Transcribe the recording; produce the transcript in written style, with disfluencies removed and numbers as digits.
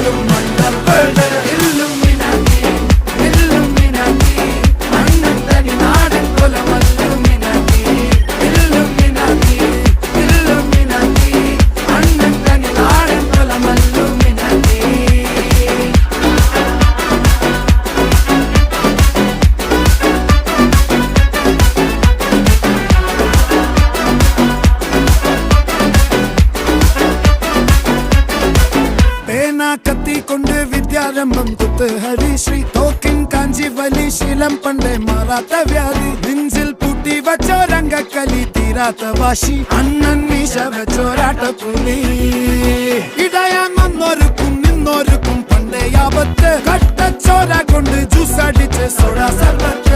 പോലും മണ്ടപ്പേട് Illuminati Illuminati അണ്ണൻ തനി നാടൻ കൊലമല്ലുമിനാറ്റി ഇല്ലുമിനാറ്റി ഇല്ലുമിനാറ്റി അണ്ണൻ തനി നാടൻ കൊലമല്ലുമിനാറ്റി. കത്തി കൊണ്ട് വിദ്യാരംഭം കുത്ത് ഹരിശ്രീ തോക്കിൻ കാഞ്ചി വലി ശീലം പണ്ടേ മാറാത്ത വ്യാധി നെഞ്ചിൽ പൂട്ടി വച്ചോരംഗക്കലി തീരാത്ത വാശി അണ്ണൻ മീശ വെച്ചോരാട്ട പുലി ഇടയാൻ വന്നോർക്കും നിന്നോർക്കും പണ്ടേ ആപത്ത് കട്ടച്ചോര കൊണ്ട് ജ്യൂസ് അടിച്ച് സോഡ സർബത്ത്